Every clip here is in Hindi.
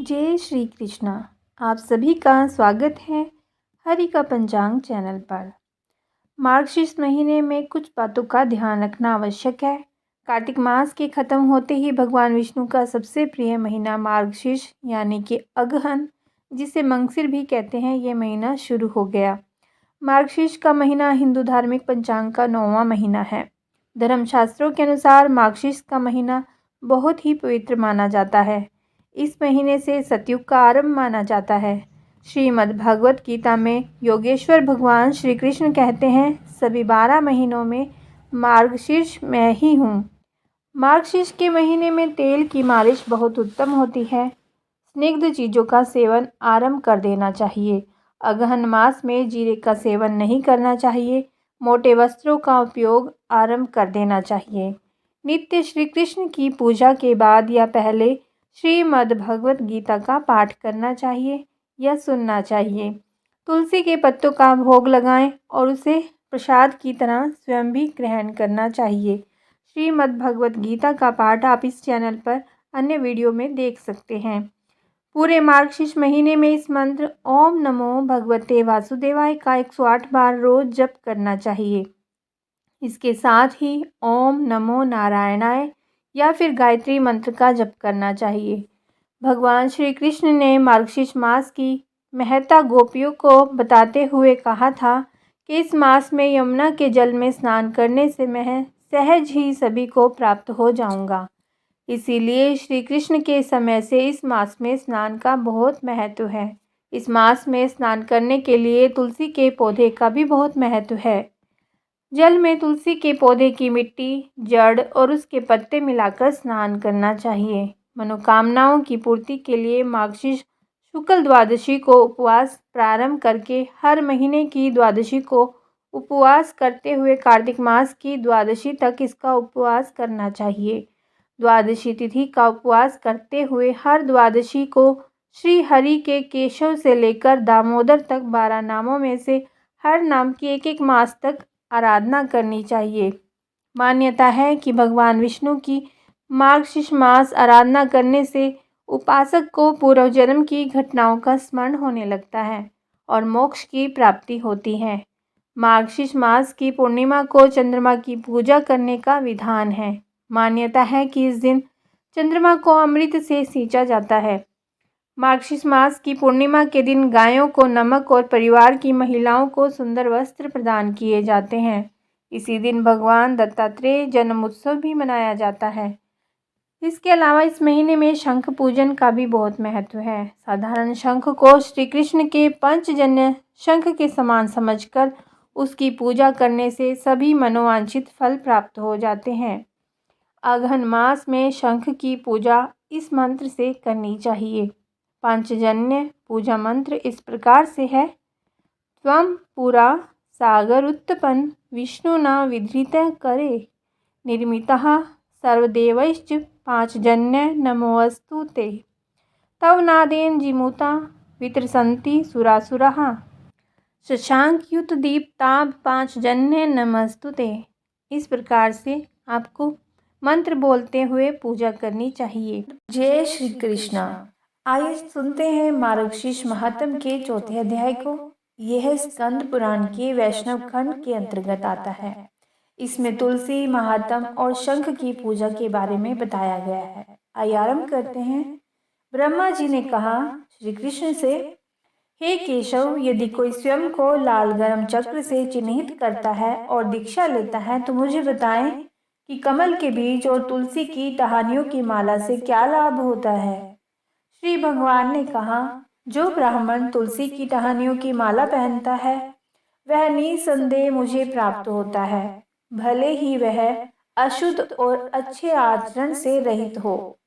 जय श्री कृष्णा। आप सभी का स्वागत है हरि का पंचांग चैनल पर। मार्गशीर्ष महीने में कुछ बातों का ध्यान रखना आवश्यक है। कार्तिक मास के खत्म होते ही भगवान विष्णु का सबसे प्रिय महीना मार्गशीर्ष यानी कि अगहन, जिसे मंगसिर भी कहते हैं, ये महीना शुरू हो गया। मार्गशीर्ष का महीना हिंदू धार्मिक पंचांग का 9वां महीना है। धर्मशास्त्रों के अनुसार मार्गशीर्ष का महीना बहुत ही पवित्र माना जाता है। इस महीने से सतयुग का आरंभ माना जाता है। श्रीमद् भगवत गीता में योगेश्वर भगवान श्री कृष्ण कहते हैं, सभी 12 महीनों में मार्गशीर्ष मैं ही हूँ। मार्गशीर्ष के महीने में तेल की मालिश बहुत उत्तम होती है। स्निग्ध चीज़ों का सेवन आरंभ कर देना चाहिए। अगहन मास में जीरे का सेवन नहीं करना चाहिए। मोटे वस्त्रों का उपयोग आरंभ कर देना चाहिए। नित्य श्री कृष्ण की पूजा के बाद या पहले श्रीमद् भगवत गीता का पाठ करना चाहिए या सुनना चाहिए। तुलसी के पत्तों का भोग लगाएं और उसे प्रसाद की तरह स्वयं भी ग्रहण करना चाहिए। श्रीमद् भगवत गीता का पाठ आप इस चैनल पर अन्य वीडियो में देख सकते हैं। पूरे मार्गशीर्ष महीने में इस मंत्र ओम नमो भगवते वासुदेवाय का 108 बार रोज जप करना चाहिए। इसके साथ ही ओम नमो नारायणाय या फिर गायत्री मंत्र का जप करना चाहिए। भगवान श्री कृष्ण ने मार्गशीर्ष मास की महत्ता गोपियों को बताते हुए कहा था कि इस मास में यमुना के जल में स्नान करने से मैं सहज ही सभी को प्राप्त हो जाऊंगा। इसीलिए श्री कृष्ण के समय से इस मास में स्नान का बहुत महत्व है। इस मास में स्नान करने के लिए तुलसी के पौधे का भी बहुत महत्व है। जल में तुलसी के पौधे की मिट्टी, जड़ और उसके पत्ते मिलाकर स्नान करना चाहिए। मनोकामनाओं की पूर्ति के लिए मार्गशीर्ष शुक्ल द्वादशी को उपवास प्रारंभ करके हर महीने की द्वादशी को उपवास करते हुए कार्तिक मास की द्वादशी तक इसका उपवास करना चाहिए। द्वादशी तिथि का उपवास करते हुए हर द्वादशी को श्री हरि के केशव से लेकर दामोदर तक 12 नामों में से हर नाम की एक मास तक आराधना करनी चाहिए। मान्यता है कि भगवान विष्णु की मार्गशीर्ष मास आराधना करने से उपासक को पूर्व जन्म की घटनाओं का स्मरण होने लगता है और मोक्ष की प्राप्ति होती है। मार्गशीर्ष मास की पूर्णिमा को चंद्रमा की पूजा करने का विधान है। मान्यता है कि इस दिन चंद्रमा को अमृत से सींचा जाता है। मार्गशीर्ष मास की पूर्णिमा के दिन गायों को नमक और परिवार की महिलाओं को सुंदर वस्त्र प्रदान किए जाते हैं। इसी दिन भगवान दत्तात्रेय जन्म उत्सव भी मनाया जाता है। इसके अलावा इस महीने में शंख पूजन का भी बहुत महत्व है। साधारण शंख को श्री कृष्ण के पंचजन्य शंख के समान समझकर उसकी पूजा करने से सभी मनोवांछित फल प्राप्त हो जाते हैं। अगहन मास में शंख की पूजा इस मंत्र से करनी चाहिए। पंचजन्य पूजा मंत्र इस प्रकार से है। त्वं पुरा सागर उत्पन्न विष्णुना विधृत करे निर्मितः सर्वदेवैश्च पांचजन्य नमोऽस्तु ते तव नादेन जिमुता वितरसन्ति सुरासुराः शशांकयुत दीप्ताभ पांचजन्य नमस्तु ते। इस प्रकार से आपको मंत्र बोलते हुए पूजा करनी चाहिए। जय श्री कृष्णा। आइए सुनते हैं मार्गशीर्ष महात्म के 4थे अध्याय को। यह स्कंद पुराण के वैष्णव खंड के अंतर्गत आता है। इसमें तुलसी महात्म और शंख की पूजा के बारे में बताया गया है। आइए आरंभ करते हैं। ब्रह्मा जी ने कहा श्री कृष्ण से, हे केशव, यदि कोई स्वयं को लाल गरम चक्र से चिन्हित करता है और दीक्षा लेता है तो मुझे बताएं कि कमल के बीज और तुलसी की टहनियों की माला से क्या लाभ होता है। श्री भगवान ने कहा, जो ब्राह्मण तुलसी की टहनियों की माला पहनता है वह निसंदेह मुझे प्राप्त होता है, भले ही वह अशुद्ध और अच्छे आचरण से रहित हो।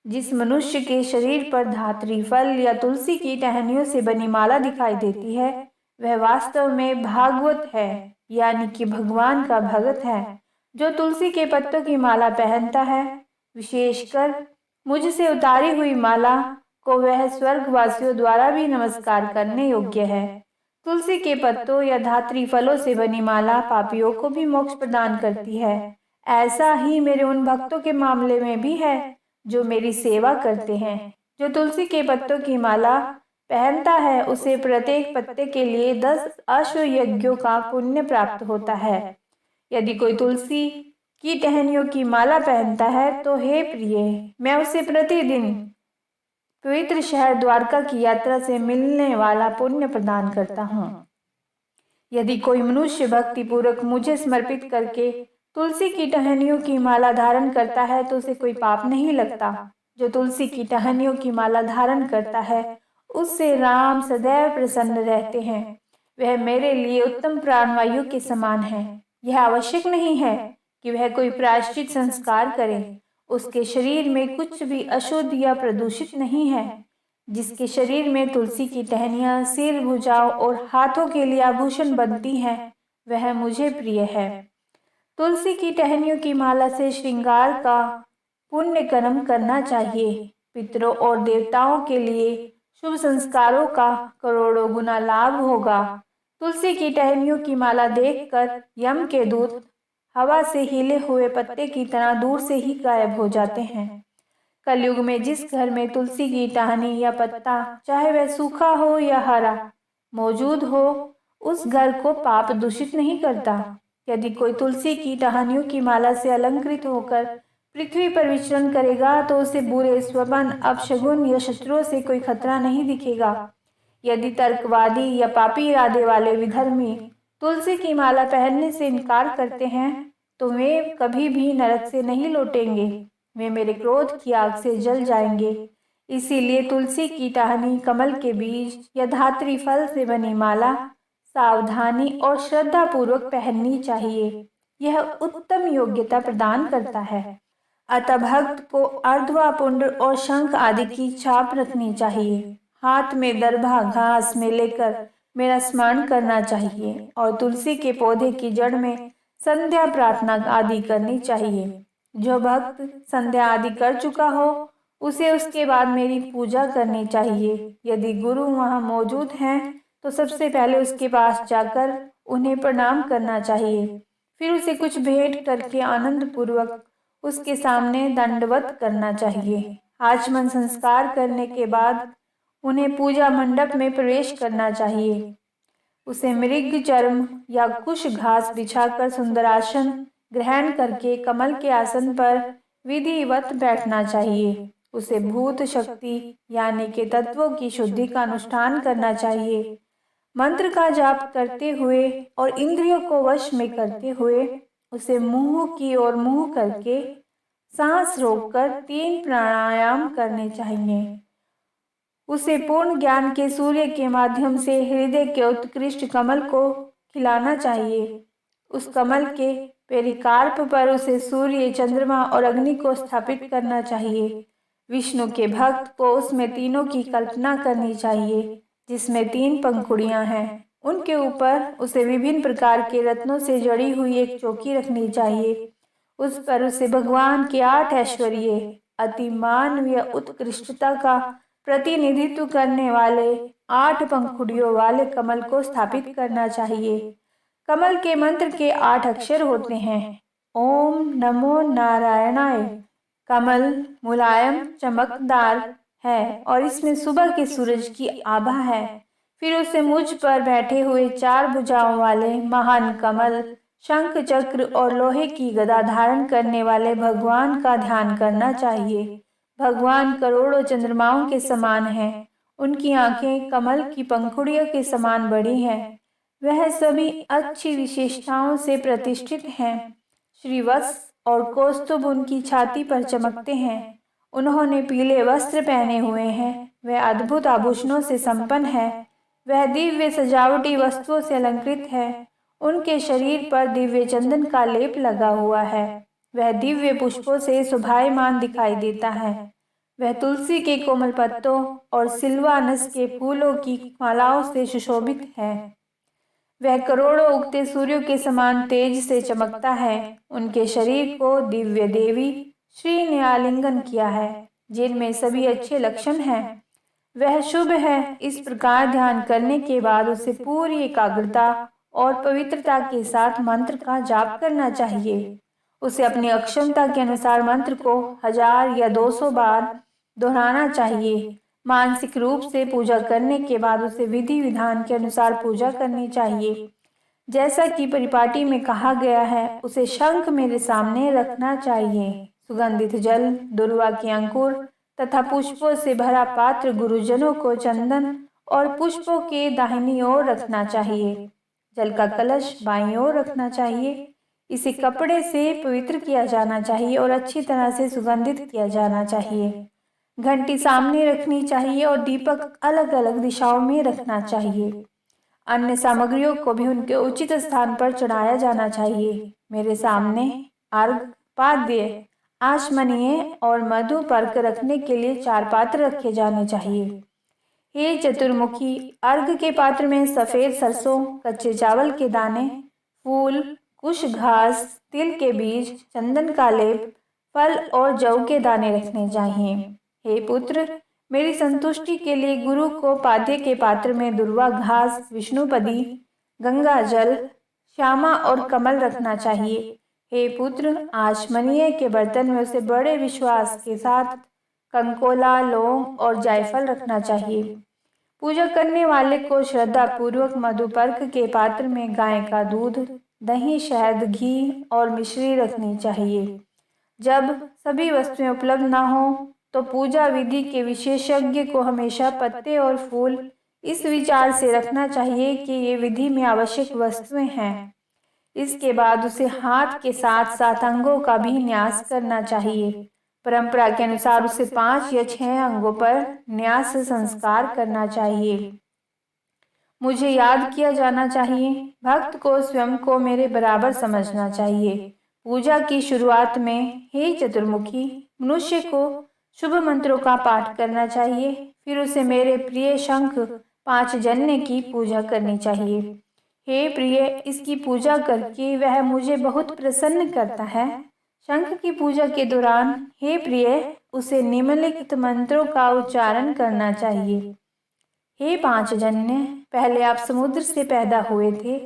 जिस मनुष्य के शरीर पर धात्री फल या तुलसी की टहनियों से बनी माला दिखाई देती है वह वास्तव में भागवत है, यानी कि भगवान का भगत है। जो तुलसी के पत्तों की माला पहनता है, विशेषकर मुझसे उतारी हुई माला को, वह स्वर्गवासियों द्वारा भी नमस्कार करने योग्य है। तुलसी के पत्तों या धात्री फलों से बनी माला पापियों को भी मोक्ष प्रदान करती है। ऐसा ही मेरे उन भक्तों के मामले में भी है जो मेरी सेवा करते हैं। जो तुलसी के पत्तों की माला पहनता है उसे प्रत्येक पत्ते के लिए 10 अश्वयज्ञों का पुण्य प्राप्त होता है। यदि कोई तुलसी की टहनियों की माला पहनता है तो हे प्रिय, मैं उसे प्रतिदिन पवित्र शहर द्वारका की यात्रा से मिलने वाला पुण्य प्रदान करता हूँ। यदि कोई मनुष्य भक्ति पूर्वक मुझे समर्पित करके तुलसी की टहनियों की माला धारण करता है तो उसे कोई पाप नहीं लगता। जो तुलसी की टहनियों की माला धारण करता है उससे राम सदैव प्रसन्न रहते हैं। वह मेरे लिए उत्तम प्राणवायु के समान है। यह आवश्यक नहीं है कि वह कोई प्रायश्चित संस्कार करे। उसके शरीर में कुछ भी अशुद्ध या प्रदूषित नहीं है। जिसके शरीर में तुलसी की टहनियाँ सिर, भुजाओं और हाथों के लिए आभूषण बनती हैं, वह मुझे प्रिय है। तुलसी की टहनियों की माला से श्रृंगार का पुण्य कर्म करना चाहिए। पितरों और देवताओं के लिए शुभ संस्कारों का करोड़ों गुना लाभ होगा। तुलसी की टहनियों की माला देखकर यम के दूत हवा से हिले हुए पत्ते की तरह दूर से ही गायब हो जाते हैं। कलयुग में जिस घर में तुलसी की टहनी या पत्ता, चाहे वह सूखा हो या हरा, मौजूद हो, उस घर को पाप दूषित नहीं करता। यदि कोई तुलसी की टहनियों की माला से अलंकृत होकर पृथ्वी पर विचरण करेगा तो उसे बुरे स्वप्न, अपशगुन या शत्रुओं से कोई खतरा नहीं दिखेगा। यदि तर्कवादी या पापी इरादे वाले विधर्मी तुलसी की माला पहनने से इनकार करते हैं तो वे कभी भी नरक से नहीं लौटेंगे। वे मेरे क्रोध की आग से जल जाएंगे। इसीलिए तुलसी की टहनी, कमल के बीज या धात्री फल से बनी माला सावधानी और श्रद्धा पूर्वक पहननी चाहिए। यह उत्तम योग्यता प्रदान करता है। अतः भक्त को अर्धवा, पुंड और शंख आदि की छाप रखनी चाहिए। हाथ में दरभा घास में लेकर मेरा स्मरण करना चाहिए और तुलसी के पौधे की जड़ में संध्या प्रार्थना आदि करनी चाहिए। जो भक्त संध्या आदि कर चुका हो उसे उसके बाद मेरी पूजा करनी चाहिए। यदि गुरु वहाँ मौजूद हैं तो सबसे पहले उसके पास जाकर उन्हें प्रणाम करना चाहिए। फिर उसे कुछ भेंट करके आनंद पूर्वक उसके सामने दंडवत करना चाहिए। आचमन संस्कार करने के बाद उन्हें पूजा मंडप में प्रवेश करना चाहिए। उसे मृग चर्म या कुश घास बिछाकर सुंदरासन ग्रहण करके कमल के आसन पर विधिवत बैठना चाहिए। उसे भूत शक्ति यानी के तत्वों की शुद्धि का अनुष्ठान करना चाहिए। मंत्र का जाप करते हुए और इंद्रियों को वश में करते हुए उसे मुंह की ओर मुंह करके सांस रोककर 3 प्राणायाम करने चाहिए। उसे पूर्ण ज्ञान के सूर्य के माध्यम से हृदय के उत्कृष्ट कमल को खिलाना चाहिए। उस कमल के पेरिकार्प पर उसे सूर्य, चंद्रमा और अग्नि को स्थापित करना चाहिए। विष्णु के भक्त को उसमें तीनों की कल्पना करनी चाहिए, जिसमें 3 पंखुड़ियां हैं। उनके ऊपर उसे विभिन्न प्रकार के रत्नों से जड़ी हुई एक चौकी रखनी चाहिए। उस पर उसे भगवान के 8 ऐश्वर्य, अति मानवीय उत्कृष्टता का प्रतिनिधित्व करने वाले 8 पंखुड़ियों वाले कमल को स्थापित करना चाहिए। कमल के मंत्र के 8 अक्षर होते हैं। ओम नमो नारायणाय। कमल मुलायम चमकदार है और इसमें सुबह के सूरज की आभा है। फिर उसे मुझ पर बैठे हुए 4 भुजाओं वाले महान कमल, शंख, चक्र और लोहे की गदा धारण करने वाले भगवान का ध्यान करना चाहिए। भगवान करोड़ों चंद्रमाओं के समान हैं। उनकी आंखें कमल की पंखुड़ियों के समान बड़ी हैं। वह सभी अच्छी विशेषताओं से प्रतिष्ठित हैं। श्रीवत्स और कौस्तुभ उनकी छाती पर चमकते हैं। उन्होंने पीले वस्त्र पहने हुए हैं। वह अद्भुत आभूषणों से संपन्न है। वह दिव्य सजावटी वस्तुओं से अलंकृत है। उनके शरीर पर दिव्य चंदन का लेप लगा हुआ है। वह दिव्य पुष्पों से शोभायमान दिखाई देता है। वह तुलसी के कोमल पत्तों और सिल्वानस के फूलों की मालाओं से सुशोभित है। वह करोड़ों उगते सूर्यों के समान तेज से चमकता है। उनके शरीर को दिव्य देवी श्री ने आलिंगन किया है, जिनमें सभी अच्छे लक्षण हैं। वह शुभ है। इस प्रकार ध्यान करने के बाद उसे पूरी एकाग्रता और पवित्रता के साथ मंत्र का जाप करना चाहिए। उसे अपनी अक्षमता के अनुसार मंत्र को 1000 या 200 बार दोहराना चाहिए। मानसिक रूप से पूजा करने के बाद उसे विधि विधान के अनुसार पूजा करनी चाहिए। जैसा कि परिपाटी में कहा गया है, उसे शंख मेरे सामने रखना चाहिए। सुगंधित जल, दुर्वा के अंकुर तथा पुष्पों से भरा पात्र गुरुजनों को चंदन और पुष्पों के दाहिनी ओर रखना चाहिए। जल का कलश बाईं ओर रखना चाहिए। इसे कपड़े से पवित्र किया जाना चाहिए और अच्छी तरह से सुगंधित किया जाना चाहिए। घंटी सामने रखनी चाहिए और दीपक अलग अलग दिशाओं में रखना चाहिए। अन्य सामग्रियों को भी उनके उचित स्थान पर चढ़ाया जाना चाहिए। मेरे सामने अर्घ, पाद्य, आचमनीय और मधु पर्क रखने के लिए 4 पात्र रखे जाने चाहिए। हे चतुर्मुखी, अर्घ के पात्र में सफेद सरसों, कच्चे चावल के दाने, फूल, कुश घास, तिल के बीज, चंदन का लेप, फल और जौ के दाने रखने चाहिए। हे पुत्र, मेरी संतुष्टि के लिए गुरु को पाद्य के पात्र में दुर्वा घास, विष्णुपदी, गंगा जल, श्यामा और कमल रखना चाहिए। हे पुत्र, आचमनीय के बर्तन में उसे बड़े विश्वास के साथ कंकोला, लौंग और जायफल रखना चाहिए। पूजा करने वाले को श्रद्धा पूर्वक मधुपर्क के पात्र में गाय का दूध, दही, शहद, घी और मिश्री रखनी चाहिए। जब सभी वस्तुएं उपलब्ध न हो तो पूजा विधि के विशेषज्ञ को हमेशा पत्ते और फूल इस विचार से रखना चाहिए कि ये विधि में आवश्यक वस्तुएं हैं। इसके बाद उसे हाथ के साथ साथ अंगों का भी न्यास करना चाहिए। परंपरा के अनुसार उसे 5 या 6 अंगों पर न्यास संस्कार करना चाहिए। मुझे याद किया जाना चाहिए। भक्त को स्वयं को मेरे बराबर समझना चाहिए। पूजा की शुरुआत में हे चतुर्मुखी, मनुष्य को शुभ मंत्रों का पाठ करना चाहिए। फिर उसे मेरे प्रिय शंख 5 जन्य की पूजा करनी चाहिए। हे प्रिय, इसकी पूजा करके वह मुझे बहुत प्रसन्न करता है। शंख की पूजा के दौरान हे प्रिय, उसे निम्नलिखित मंत्रों का उच्चारण करना चाहिए। हे 5 जन्य, पहले आप समुद्र से पैदा हुए थे।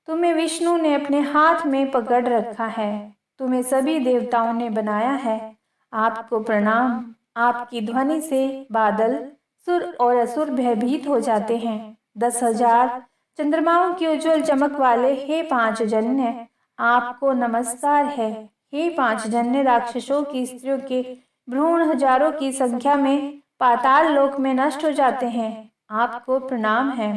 तुम्हें विष्णु ने अपने हाथ में पकड़ रखा है। तुम्हें सभी देवताओं ने बनाया है। आपको प्रणाम। आपकी ध्वनि से बादल, सुर और असुर भयभीत हो जाते हैं। 10,000 चंद्रमाओं की उज्जवल चमक वाले हे 5 जन्य, आपको नमस्कार है। हे 5 जन्य, राक्षसों की स्त्रियों के भ्रूण हजारों की संख्या में पाताल लोक में नष्ट हो जाते हैं। आपको प्रणाम है।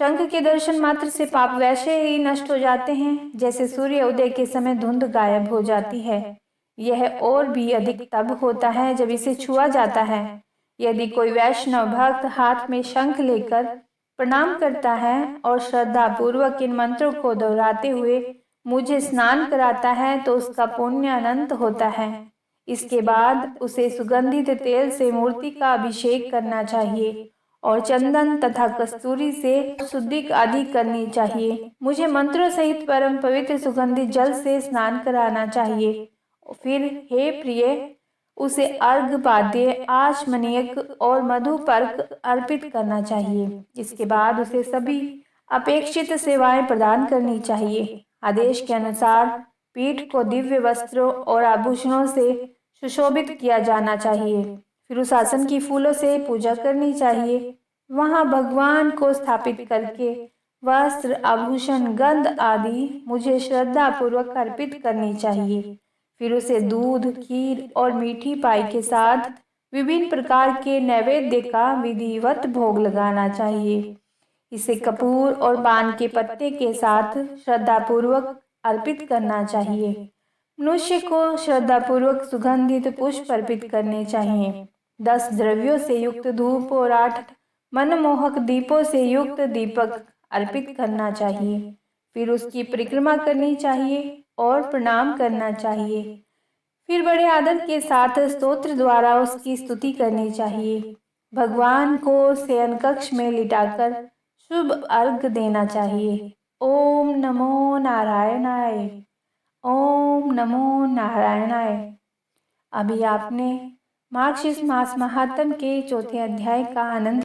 शंख के दर्शन मात्र से पाप वैसे ही नष्ट हो जाते हैं जैसे सूर्य उदय के समय धुंध गायब हो जाती है। यह और भी अधिक तब होता है जब इसे छुआ जाता है। यदि कोई वैष्णव भक्त हाथ में शंख लेकर प्रणाम करता है और श्रद्धा पूर्वक इन मंत्रों को दोहराते हुए मुझे स्नान कराता है तो उसका पुण्य अनंत होता है। इसके बाद उसे सुगंधित तेल से मूर्ति का अभिषेक करना चाहिए और चंदन तथा कस्तूरी से शुद्धि आदि करनी चाहिए। मुझे मंत्रों सहित परम पवित्र सुगंधित जल से स्नान कराना चाहिए। फिर हे प्रिय, उसे अर्घ, पाद्य, आचमनीयक और मधु पर्क अर्पित करना चाहिए। इसके बाद उसे सभी अपेक्षित सेवाएं प्रदान करनी चाहिए। आदेश के अनुसार पीठ को दिव्य वस्त्रों और आभूषणों से सुशोभित किया जाना चाहिए। फिर उस आसन की फूलों से पूजा करनी चाहिए। वहां भगवान को स्थापित करके वस्त्र, आभूषण, गंध आदि मुझे श्रद्धा पूर्वक अर्पित करनी चाहिए। फिर उसे दूध, खीर और मीठी पाई के साथ विभिन्न प्रकार के नैवेद्य का विधिवत भोग लगाना चाहिए। इसे कपूर और पान के पत्ते के साथ श्रद्धा पूर्वक अर्पित करना चाहिए। मनुष्य को श्रद्धा पूर्वक सुगंधित पुष्प अर्पित करने चाहिए। 10 द्रव्यों से युक्त धूप और 8 मनमोहक दीपों से युक्त दीपक अर्पित करना चाहिए। फिर उसकी परिक्रमा करनी चाहिए और प्रणाम करना चाहिए। फिर बड़े आदर के साथ स्तोत्र द्वारा उसकी स्तुति करनी चाहिए। भगवान को शयन कक्ष में लिटाकर शुभ अर्घ देना चाहिए। ओम नमो नारायणाय। ओम नमो नारायणाय। अभी आपने मार्गशीर्ष मास महात्म के 4थे अध्याय का आनंद